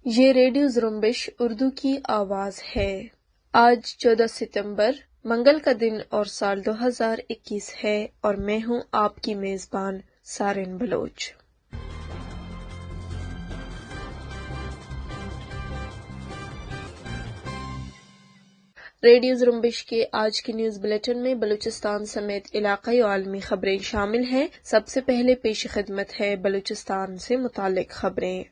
یہ ریڈیو زرمبش اردو کی آواز ہے۔ آج 14 ستمبر منگل کا دن اور سال 2021 ہے اور میں ہوں آپ کی میزبان سارن بلوچ۔ ریڈیو زرمبش کے آج کی نیوز بلیٹن میں بلوچستان سمیت علاقائی و عالمی خبریں شامل ہیں۔ سب سے پہلے پیش خدمت ہے بلوچستان سے متعلق خبریں۔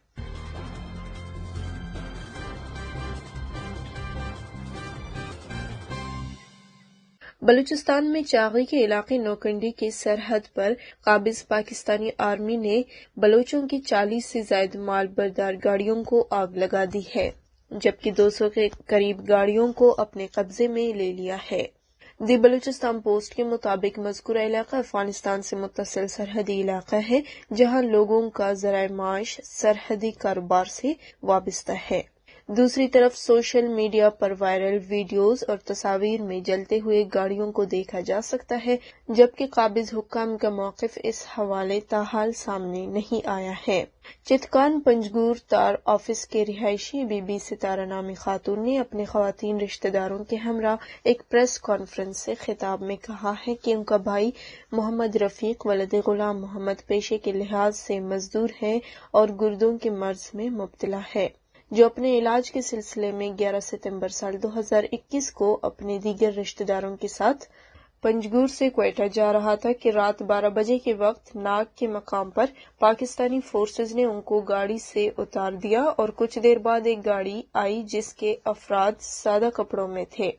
بلوچستان میں چاغی کے علاقے نوکنڈی کی سرحد پر قابض پاکستانی آرمی نے بلوچوں کی 40 سے زائد مال بردار گاڑیوں کو آگ لگا دی ہے، جبکہ 200 کے قریب گاڑیوں کو اپنے قبضے میں لے لیا ہے۔ دی بلوچستان پوسٹ کے مطابق مذکورہ علاقہ افغانستان سے متصل سرحدی علاقہ ہے، جہاں لوگوں کا ذرائع معاش سرحدی کاروبار سے وابستہ ہے۔ دوسری طرف سوشل میڈیا پر وائرل ویڈیوز اور تصاویر میں جلتے ہوئے گاڑیوں کو دیکھا جا سکتا ہے، جبکہ قابض حکام کا موقف اس حوالے تاحال سامنے نہیں آیا ہے۔ چتکان پنجگور تار آفس کے رہائشی بی بی ستارہ نامی خاتون نے اپنے خواتین رشتہ داروں کے ہمراہ ایک پریس کانفرنس سے خطاب میں کہا ہے کہ ان کا بھائی محمد رفیق ولد غلام محمد پیشے کے لحاظ سے مزدور ہے اور گردوں کے مرض میں مبتلا ہے، جو اپنے علاج کے سلسلے میں 11 ستمبر سال 2021 کو اپنے دیگر رشتہ داروں کے ساتھ پنجگور سے کوئٹہ جا رہا تھا کہ رات 12 بجے کے وقت ناگ کے مقام پر پاکستانی فورسز نے ان کو گاڑی سے اتار دیا اور کچھ دیر بعد ایک گاڑی آئی جس کے افراد سادہ کپڑوں میں تھے،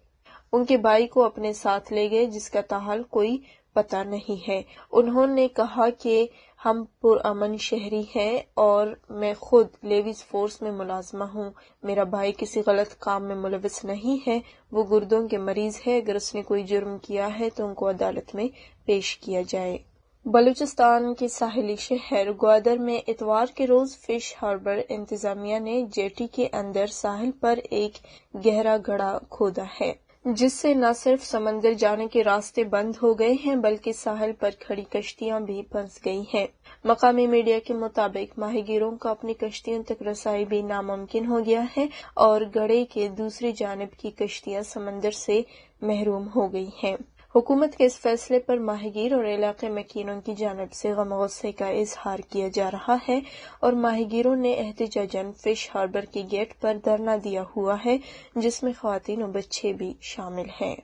ان کے بھائی کو اپنے ساتھ لے گئے، جس کا تاحال کوئی پتہ نہیں ہے۔ انہوں نے کہا کہ ہم پرامن شہری ہیں اور میں خود لیویز فورس میں ملازمہ ہوں، میرا بھائی کسی غلط کام میں ملوث نہیں ہے، وہ گردوں کے مریض ہے، اگر اس نے کوئی جرم کیا ہے تو ان کو عدالت میں پیش کیا جائے۔ بلوچستان کے ساحلی شہر گوادر میں اتوار کے روز فش ہاربر انتظامیہ نے جیٹی کے اندر ساحل پر ایک گہرا گڑھا کھودا ہے، جس سے نہ صرف سمندر جانے کے راستے بند ہو گئے ہیں بلکہ ساحل پر کھڑی کشتیاں بھی پھنس گئی ہیں۔ مقامی میڈیا کے مطابق ماہی گیروں کو اپنی کشتیوں تک رسائی بھی ناممکن ہو گیا ہے اور گڑھے کے دوسری جانب کی کشتیاں سمندر سے محروم ہو گئی ہیں۔ حکومت کے اس فیصلے پر ماہی گیر اور علاقے مکینوں کی جانب سے غم و غصے کا اظہار کیا جا رہا ہے اور ماہی گیروں نے احتجاجاً فش ہاربر کے گیٹ پر دھرنا دیا ہوا ہے، جس میں خواتین و بچے بھی شامل ہیں۔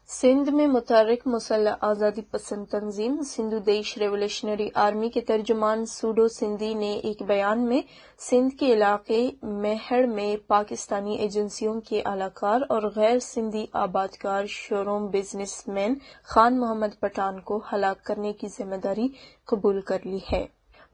سندھ میں متحرک مسلح آزادی پسند تنظیم سندھو دیش ریولیوشنری آرمی کے ترجمان سوڈو سندھی نے ایک بیان میں سندھ کے علاقے میہڑ میں پاکستانی ایجنسیوں کے اہلکار اور غیر سندھی آبادکار showroom businessman Khan Muhammad Pathan کو ہلاک کرنے کی ذمہ داری قبول کر لی ہے۔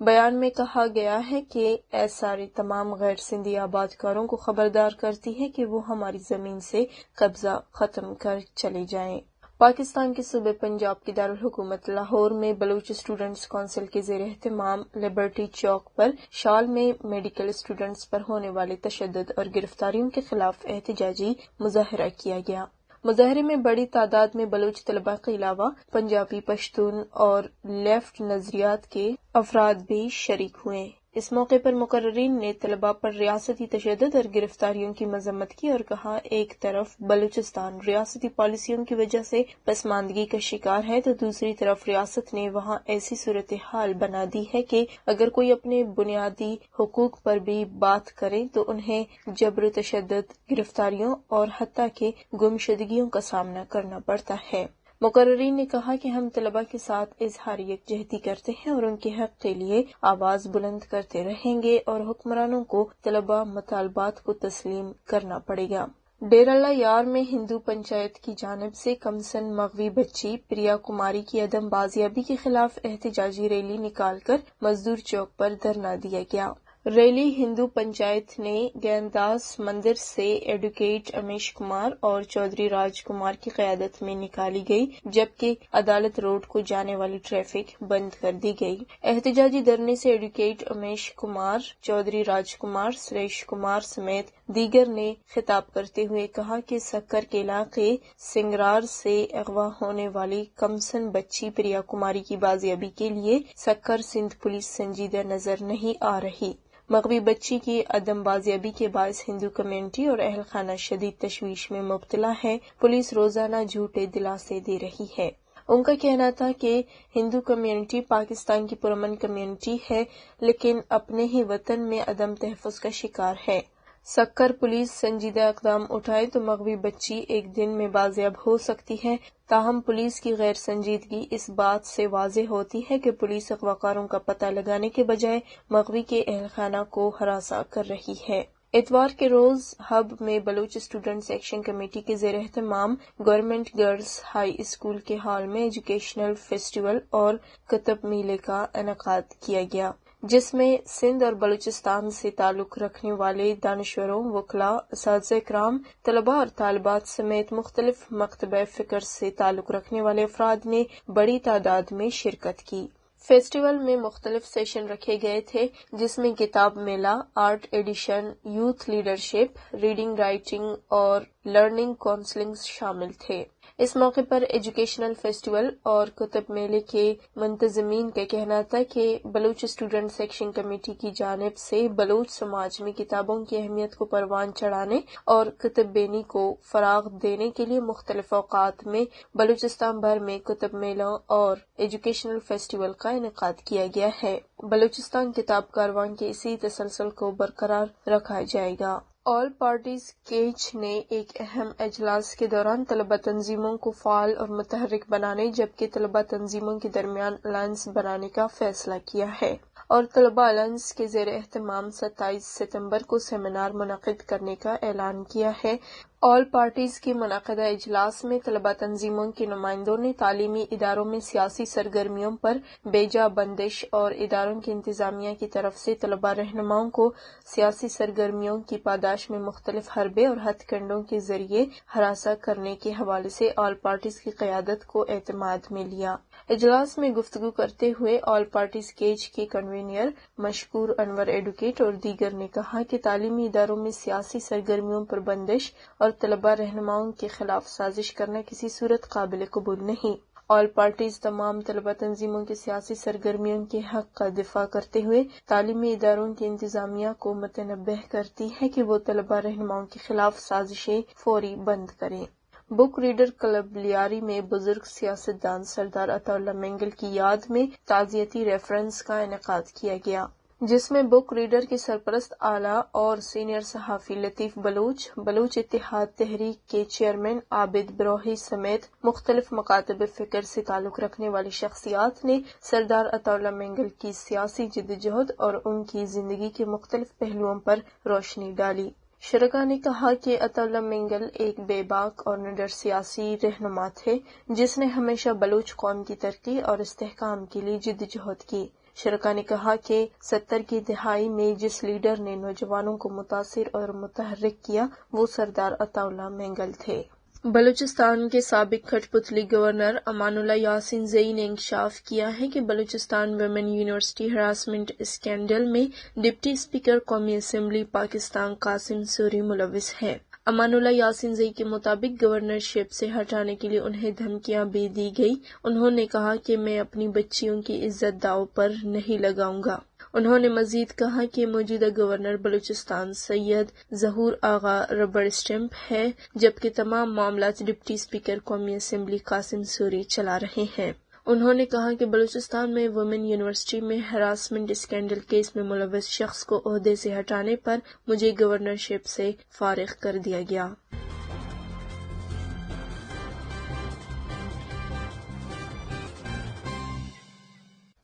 بیان میں کہا گیا ہے کہ ایساری تمام غیر سندھی آبادکاروں کو خبردار کرتی ہے کہ وہ ہماری زمین سے قبضہ ختم کر چلے جائیں۔ پاکستان کے صوبے پنجاب کے دارالحکومت لاہور میں بلوچ اسٹوڈنٹس کونسل کے زیر اہتمام لبرٹی چوک پر شال میں میڈیکل اسٹوڈنٹس پر ہونے والے تشدد اور گرفتاریوں کے خلاف احتجاجی مظاہرہ کیا گیا۔ مظاہرے میں بڑی تعداد میں بلوچ طلباء کے علاوہ پنجابی، پشتون اور لیفٹ نظریات کے افراد بھی شریک ہوئے۔ اس موقع پر مقررین نے طلباء پر ریاستی تشدد اور گرفتاریوں کی مذمت کی اور کہا، ایک طرف بلوچستان ریاستی پالیسیوں کی وجہ سے پسماندگی کا شکار ہے تو دوسری طرف ریاست نے وہاں ایسی صورتحال بنا دی ہے کہ اگر کوئی اپنے بنیادی حقوق پر بھی بات کرے تو انہیں جبر و تشدد، گرفتاریوں اور حتیٰ کہ گمشدگیوں کا سامنا کرنا پڑتا ہے۔ مقررین نے کہا کہ ہم طلباء کے ساتھ اظہار یکجہتی کرتے ہیں اور ان کے حق کے لیے آواز بلند کرتے رہیں گے اور حکمرانوں کو طلباء مطالبات کو تسلیم کرنا پڑے گا۔ ڈیراللہ یار میں ہندو پنچایت کی جانب سے کمسن مغوی بچی پریا کماری کی عدم بازیابی کے خلاف احتجاجی ریلی نکال کر مزدور چوک پر دھرنا دیا گیا۔ ریلی ہندو پنچایت نے گینداس مندر سے ایڈوکیٹ امیش کمار اور چودھری راج کمار کی قیادت میں نکالی گئی، جبکہ عدالت روڈ کو جانے والی ٹریفک بند کر دی گئی۔ احتجاجی دھرنے سے ایڈوکیٹ امیش کمار، چودھری راج کمار، سریش کمار سمیت دیگر نے خطاب کرتے ہوئے کہا کہ سکر کے علاقے سنگرار سے اغوا ہونے والی کمسن بچی پریا کماری کی بازیابی کے لیے سکر سندھ پولیس سنجیدہ نظر نہیں آ رہی۔ مغوی بچی کی عدم بازیابی کے باعث ہندو کمیونٹی اور اہل خانہ شدید تشویش میں مبتلا ہے۔ پولیس روزانہ جھوٹے دلاسے دے رہی ہے۔ ان کا کہنا تھا کہ ہندو کمیونٹی پاکستان کی پرامن کمیونٹی ہے، لیکن اپنے ہی وطن میں عدم تحفظ کا شکار ہے۔ سکر پولیس سنجیدہ اقدام اٹھائے تو مغوی بچی ایک دن میں بازیاب ہو سکتی ہے، تاہم پولیس کی غیر سنجیدگی اس بات سے واضح ہوتی ہے کہ پولیس اغوا کاروں کا پتہ لگانے کے بجائے مغوی کے اہل خانہ کو ہراساں کر رہی ہے۔ اتوار کے روز ہب میں بلوچ اسٹوڈنٹس ایکشن کمیٹی کے زیر اہتمام گورنمنٹ گرلز ہائی اسکول کے ہال میں ایجوکیشنل فیسٹیول اور کتب میلے کا انعقاد کیا گیا، جس میں سندھ اور بلوچستان سے تعلق رکھنے والے دانشوروں، وکلاء، اساتذہ کرام، طلباء اور طالبات سمیت مختلف مکتبہ فکر سے تعلق رکھنے والے افراد نے بڑی تعداد میں شرکت کی۔ فیسٹیول میں مختلف سیشن رکھے گئے تھے، جس میں کتاب میلہ، art edition, youth leadership, reading writing اور لرننگ کونسلنگ شامل تھے۔ اس موقع پر ایجوکیشنل فیسٹیول اور کتب میلے کے منتظمین کا کہنا تھا کہ بلوچ اسٹوڈنٹ ایکشن کمیٹی کی جانب سے بلوچ سماج میں کتابوں کی اہمیت کو پروان چڑھانے اور کتب بینی کو فروغ دینے کے لیے مختلف اوقات میں بلوچستان بھر میں کتب میلوں اور ایجوکیشنل فیسٹیول کا انعقاد کیا گیا ہے۔ بلوچستان کتاب کاروان کے اسی تسلسل کو برقرار رکھا جائے گا۔ آل پارٹیز کیج نے ایک اہم اجلاس کے دوران طلبہ تنظیموں کو فعال اور متحرک بنانے جبکہ طلبہ تنظیموں کے درمیان الائنس بنانے کا فیصلہ کیا ہے اور طلبہ الائنس کے زیر اہتمام 27 ستمبر کو سیمینار منعقد کرنے کا اعلان کیا ہے۔ آل پارٹیز کے منعقدہ اجلاس میں طلبہ تنظیموں کے نمائندوں نے تعلیمی اداروں میں سیاسی سرگرمیوں پر بے جا بندش اور اداروں کی انتظامیہ کی طرف سے طلبہ رہنماؤں کو سیاسی سرگرمیوں کی پاداش میں مختلف حربے اور ہتھ کنڈوں کے ذریعے ہراساں کرنے کے حوالے سے آل پارٹیز کی قیادت کو اعتماد میں لیا۔ اجلاس میں گفتگو کرتے ہوئے آل پارٹیز کیج کے کنوینر مشکور انور ایڈوکیٹ اور دیگر نے کہا کہ تعلیمی اداروں میں سیاسی سرگرمیوں پر بندش اور طلبہ رہنماؤں کے خلاف سازش کرنا کسی صورت قابل قبول نہیں۔ آل پارٹیز تمام طلبہ تنظیموں کے سیاسی سرگرمیوں کے حق کا دفاع کرتے ہوئے تعلیمی اداروں کی انتظامیہ کو متنبہ کرتی ہے کہ وہ طلبہ رہنماؤں کے خلاف سازشیں فوری بند کریں۔ بک ریڈر کلب لیاری میں بزرگ سیاستدان سردار عطا اللہ مینگل کی یاد میں تعزیتی ریفرنس کا انعقاد کیا گیا، جس میں بک ریڈر کے سرپرست اعلیٰ اور سینئر صحافی لطیف بلوچ، بلوچ اتحاد تحریک کے چیئرمین عابد بروہی سمیت مختلف مکاتب فکر سے تعلق رکھنے والی شخصیات نے سردار عطا اللہ مینگل کی سیاسی جدوجہد اور ان کی زندگی کے مختلف پہلوؤں پر روشنی ڈالی۔ شرکا نے کہا کہ عطا اللہ مینگل ایک بے باک اور نڈر سیاسی رہنما تھے جس نے ہمیشہ بلوچ قوم کی ترقی اور استحکام کے لیے جدوجہد کی۔ شرکا نے کہا کہ 70 کی دہائی میں جس لیڈر نے نوجوانوں کو متاثر اور متحرک کیا وہ سردار عطا اللہ مینگل تھے۔ بلوچستان کے سابق کھٹ پتلی گورنر امان اللہ یاسین زئی نے انکشاف کیا ہے کہ Balochistan women university harassment scandal میں ڈپٹی اسپیکر قومی اسمبلی پاکستان قاسم سوری ملوث ہیں۔ امان اللہ یاسین زئی کے مطابق گورنرشپ سے ہٹانے کے لیے انہیں دھمکیاں بھی دی گئی۔ انہوں نے کہا کہ میں اپنی بچیوں کی عزت داؤ پر نہیں لگاؤں گا۔ انہوں نے مزید کہا کہ موجودہ گورنر بلوچستان سید ظہور آغا ربڑ اسٹمپ ہے جبکہ تمام معاملات ڈپٹی اسپیکر قومی اسمبلی قاسم سوری چلا رہے ہیں۔ انہوں نے کہا کہ بلوچستان میں وومن یونیورسٹی میں ہراسمنٹ اسکینڈل کیس میں ملوث شخص کو عہدے سے ہٹانے پر مجھے گورنرشپ سے فارغ کر دیا گیا۔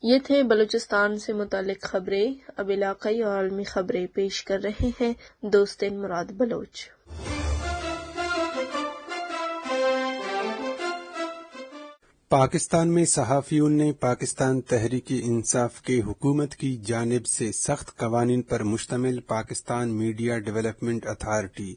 یہ تھے بلوچستان سے متعلق خبریں۔ اب علاقائی اور عالمی خبریں پیش کر رہے ہیں دوستین مراد بلوچ۔ پاکستان میں صحافیوں نے پاکستان تحریک انصاف کی حکومت کی جانب سے سخت قوانین پر مشتمل پاکستان میڈیا ڈیولپمنٹ اتھارٹی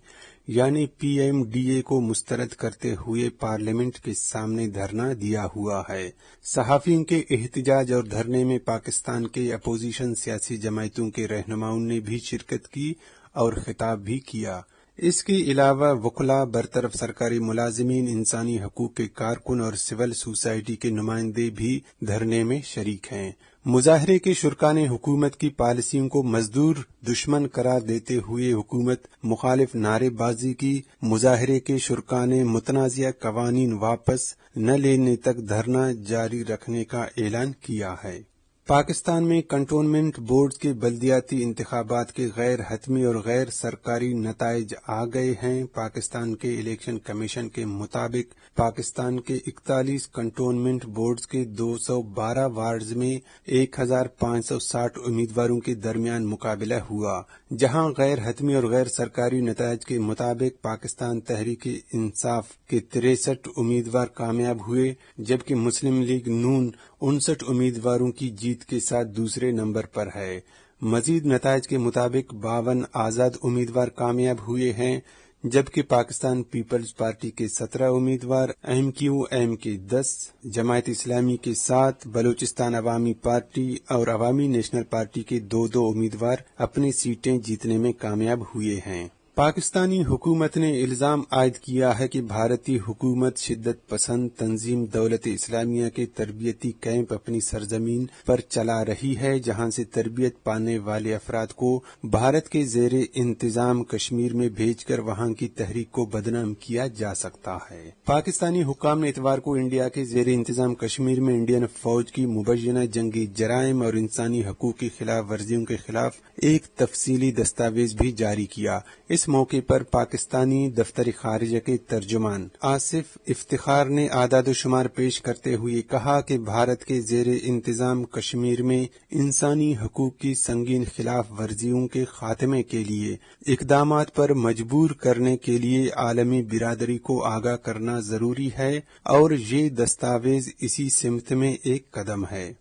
یعنی PMDA کو مسترد کرتے ہوئے پارلیمنٹ کے سامنے دھرنا دیا ہوا ہے۔ صحافیوں کے احتجاج اور دھرنے میں پاکستان کے اپوزیشن سیاسی جماعتوں کے رہنماؤں نے بھی شرکت کی اور خطاب بھی کیا۔ اس کے علاوہ وکلاء، برطرف سرکاری ملازمین، انسانی حقوق کے کارکن اور سول سوسائٹی کے نمائندے بھی دھرنے میں شریک ہیں۔ مظاہرے کے شرکاء نے حکومت کی پالیسیوں کو مزدور دشمن قرار دیتے ہوئے حکومت مخالف نعرے بازی کی۔ مظاہرے کے شرکاء نے متنازعہ قوانین واپس نہ لینے تک دھرنا جاری رکھنے کا اعلان کیا ہے۔ پاکستان میں کنٹونمنٹ بورڈز کے بلدیاتی انتخابات کے غیر حتمی اور غیر سرکاری نتائج آ گئے ہیں۔ پاکستان کے الیکشن کمیشن کے مطابق پاکستان کے 41 کنٹونمنٹ بورڈز کے 212 وارڈز میں 1560 امیدواروں کے درمیان مقابلہ ہوا، جہاں غیر حتمی اور غیر سرکاری نتائج کے مطابق پاکستان تحریک انصاف کے 63 امیدوار کامیاب ہوئے، جبکہ مسلم لیگ نون 59 امیدواروں کی جیت کے ساتھ دوسرے نمبر پر ہے۔ مزید نتائج کے مطابق 52 آزاد امیدوار کامیاب ہوئے ہیں، جبکہ پاکستان پیپلز پارٹی کے 17 امیدوار، ایم کیو ایم کے 10، جماعت اسلامی کے 7، بلوچستان عوامی پارٹی اور عوامی نیشنل پارٹی کے 2 امیدوار اپنی سیٹیں جیتنے میں کامیاب ہوئے ہیں۔ پاکستانی حکومت نے الزام عائد کیا ہے کہ بھارتی حکومت شدت پسند تنظیم دولت اسلامیہ کے تربیتی کیمپ اپنی سرزمین پر چلا رہی ہے، جہاں سے تربیت پانے والے افراد کو بھارت کے زیر انتظام کشمیر میں بھیج کر وہاں کی تحریک کو بدنام کیا جا سکتا ہے۔ پاکستانی حکام نے اتوار کو انڈیا کے زیر انتظام کشمیر میں انڈین فوج کی مبینہ جنگی جرائم اور انسانی حقوق کی خلاف ورزیوں کے خلاف ایک تفصیلی دستاویز بھی جاری کیا۔ اس موقع پر پاکستانی دفتر خارجہ کے ترجمان آصف افتخار نے اعداد و شمار پیش کرتے ہوئے کہا کہ بھارت کے زیر انتظام کشمیر میں انسانی حقوق کی سنگین خلاف ورزیوں کے خاتمے کے لیے اقدامات پر مجبور کرنے کے لیے عالمی برادری کو آگاہ کرنا ضروری ہے، اور یہ دستاویز اسی سمت میں ایک قدم ہے۔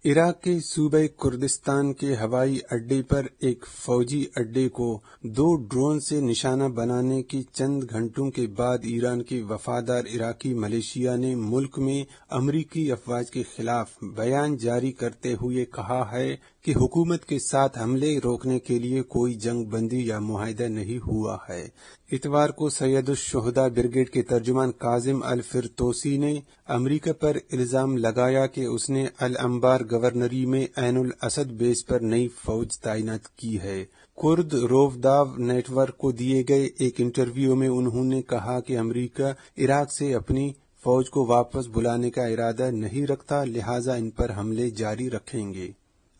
عراق کے صوبہ کردستان کے ہوائی اڈے پر ایک فوجی اڈے کو 2 ڈرون سے نشانہ بنانے کے چند گھنٹوں کے بعد ایران کے وفادار عراقی ملیشیا نے ملک میں امریکی افواج کے خلاف بیان جاری کرتے ہوئے کہا ہے کہ حکومت کے ساتھ حملے روکنے کے لیے کوئی جنگ بندی یا معاہدہ نہیں ہوا ہے۔ اتوار کو سید الشہداء بریگیڈ کے ترجمان کاظم الفردوسی نے امریکہ پر الزام لگایا کہ اس نے الانبار گورنری میں عین الاسد بیس پر نئی فوج تعینات کی ہے۔ کرد روفداو نیٹ ورک کو دیے گئے ایک انٹرویو میں انہوں نے کہا کہ امریکہ عراق سے اپنی فوج کو واپس بلانے کا ارادہ نہیں رکھتا، لہٰذا ان پر حملے جاری رکھیں گے۔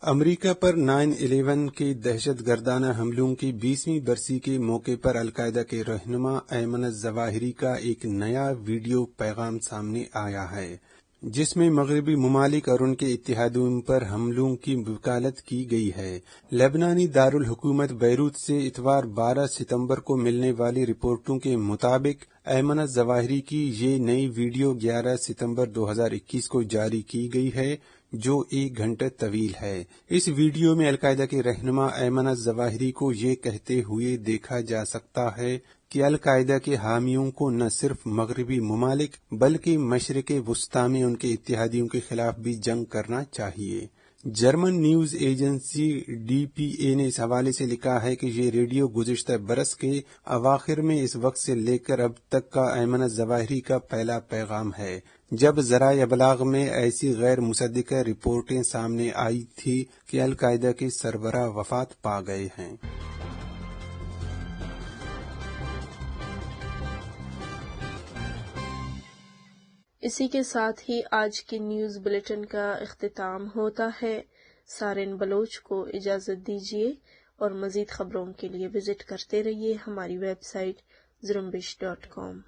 امریکہ پر 9/11 کے دہشت گردانہ حملوں کی 20ویں برسی کے موقع پر القاعدہ کے رہنما ایمن الظواہری کا ایک نیا ویڈیو پیغام سامنے آیا ہے، جس میں مغربی ممالک اور ان کے اتحادیوں پر حملوں کی وکالت کی گئی ہے۔ لبنانی دارالحکومت بیروت سے اتوار 12 ستمبر کو ملنے والی رپورٹوں کے مطابق ایمن الظواہری کی یہ نئی ویڈیو 11 ستمبر 2021 کو جاری کی گئی ہے، جو 1 گھنٹہ طویل ہے۔ اس ویڈیو میں القاعدہ کے رہنما ایمن الظواہری کو یہ کہتے ہوئے دیکھا جا سکتا ہے کہ القاعدہ کے حامیوں کو نہ صرف مغربی ممالک بلکہ مشرق وسطی میں ان کے اتحادیوں کے خلاف بھی جنگ کرنا چاہیے۔ جرمن نیوز ایجنسی DPA نے اس حوالے سے لکھا ہے کہ یہ ریڈیو گزشتہ برس کے اواخر میں اس وقت سے لے کر اب تک کا ایمن الظواہری کا پہلا پیغام ہے جب ذرائع ابلاغ میں ایسی غیر مصدقہ رپورٹیں سامنے آئی تھی کہ القاعدہ کے سربراہ وفات پا گئے ہیں۔ اسی کے ساتھ ہی آج کی نیوز بلیٹن کا اختتام ہوتا ہے۔ سارن بلوچ کو اجازت دیجیے اور مزید خبروں کے لیے وزٹ کرتے رہیے ہماری ویب سائٹ زرمبش.com۔